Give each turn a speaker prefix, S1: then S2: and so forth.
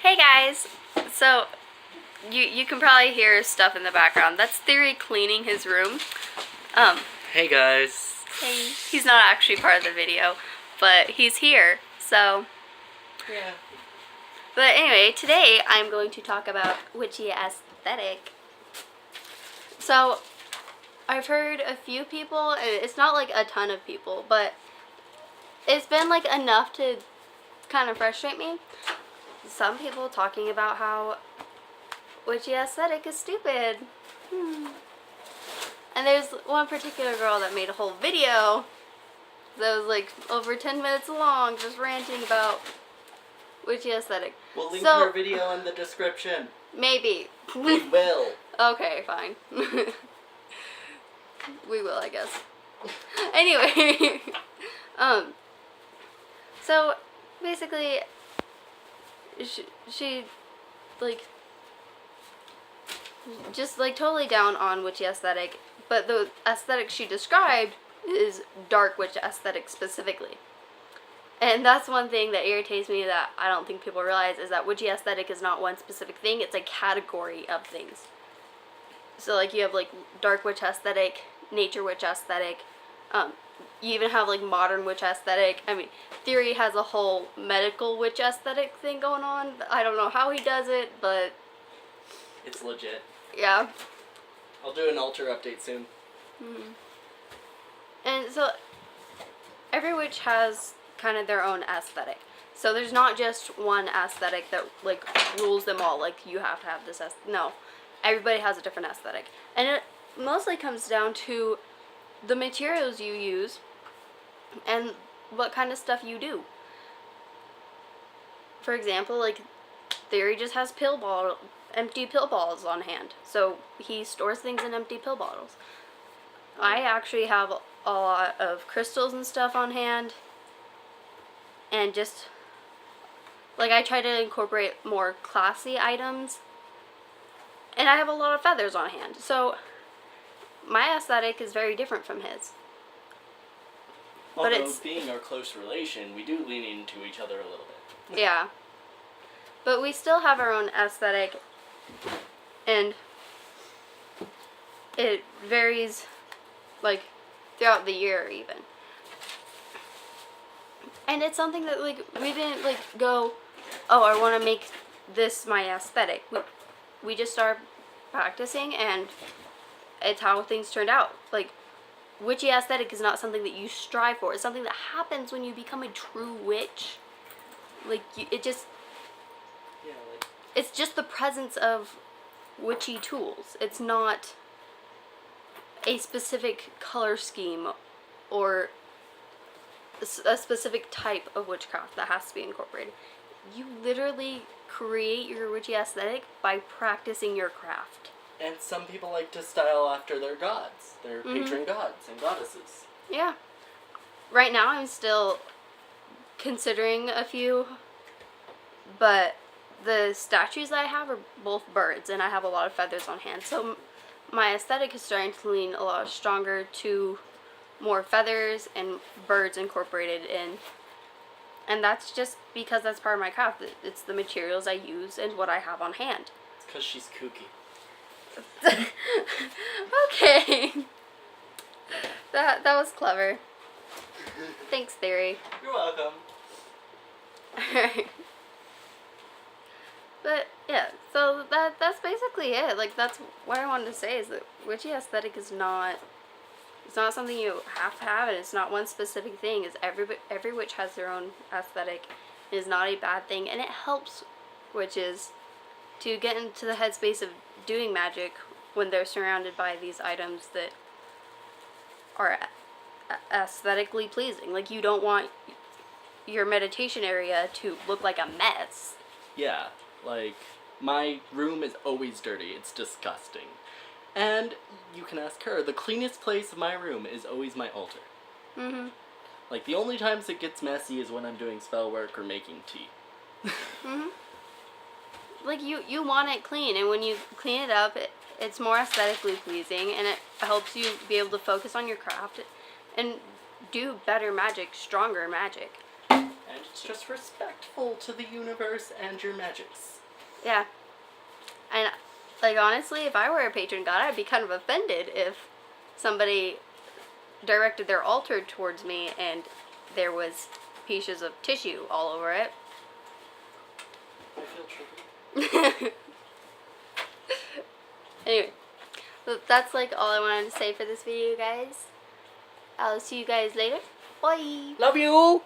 S1: Hey guys! So, you can probably hear stuff in the background. That's Theri cleaning his room.
S2: Hey guys.
S1: Hey. He's not actually part of the video, but he's here, so...
S2: Yeah.
S1: But anyway, today I'm going to talk about Witchy Aesthetic. So, I've heard a few people, and it's not like a ton of people, but it's been like enough to kind of frustrate me. Some people talking about how Witchy Aesthetic is stupid. And there's one particular girl that made a whole video that was like over 10 minutes long just ranting about Witchy Aesthetic.
S2: We'll link her video in the description.
S1: Maybe.
S2: We will.
S1: Okay, fine. We will, I guess. Anyway. So basically she like just like totally down on witchy aesthetic, but the aesthetic she described is dark witch aesthetic specifically. And that's one thing that irritates me that I don't think people realize, is that witchy aesthetic is not one specific thing, it's a category of things. So like you have like dark witch aesthetic, nature witch aesthetic, you even have like modern witch aesthetic. I mean, Theri has a whole medical witch aesthetic thing going on. I don't know how he does it, but
S2: it's legit.
S1: Yeah.
S2: I'll do an altar update soon.
S1: And so every witch has kind of their own aesthetic. So there's not just one aesthetic that like rules them all. Like you have to have this no. Everybody has a different aesthetic. And it mostly comes down to the materials you use and what kind of stuff you do. For example, like Theri just has empty pill bottles on hand, so he stores things in empty pill bottles. I actually have a lot of crystals and stuff on hand, and just like I try to incorporate more classy items, and I have a lot of feathers on hand, so my aesthetic is very different from his.
S2: Although, being our close relation, we do lean into each other a little bit.
S1: Yeah. But we still have our own aesthetic, and it varies, like, throughout the year, even. And it's something that, like, we didn't, like, go, oh, I want to make this my aesthetic. We just started practicing, and it's how things turned out. Like, witchy aesthetic is not something that you strive for. It's something that happens when you become a true witch. Like, it just...
S2: Yeah, like...
S1: It's just the presence of witchy tools. It's not a specific color scheme or a specific type of witchcraft that has to be incorporated. You literally create your witchy aesthetic by practicing your craft.
S2: And some people like to style after their gods, their patron gods and goddesses.
S1: Yeah. Right now I'm still considering a few, but the statues that I have are both birds, and I have a lot of feathers on hand. So my aesthetic is starting to lean a lot stronger to more feathers and birds incorporated in. And that's just because that's part of my craft. It's the materials I use and what I have on hand.
S2: It's because she's kooky.
S1: Okay. That was clever. Thanks, Theri.
S2: You're welcome.
S1: Alright. But yeah, so that's basically it. Like, that's what I wanted to say, is that witchy aesthetic is not, it's not something you have to have, and it's not one specific thing. It's every witch has their own aesthetic. It is not a bad thing, and it helps witches to get into the headspace of doing magic when they're surrounded by these items that are aesthetically pleasing. Like, you don't want your meditation area to look like a mess.
S2: Yeah, like, my room is always dirty. It's disgusting. And you can ask her, the cleanest place of my room is always my altar. Like, the only times it gets messy is when I'm doing spell work or making tea.
S1: Like, you want it clean, and when you clean it up, it's more aesthetically pleasing, and it helps you be able to focus on your craft and do better magic, stronger magic.
S2: And it's just respectful to the universe and your magics.
S1: Yeah. And, like, honestly, if I were a patron god, I'd be kind of offended if somebody directed their altar towards me and there was pieces of tissue all over it.
S2: I feel triggered.
S1: Anyway, so that's, like, all I wanted to say for this video, guys. I'll see you guys later. Bye!
S2: Love you!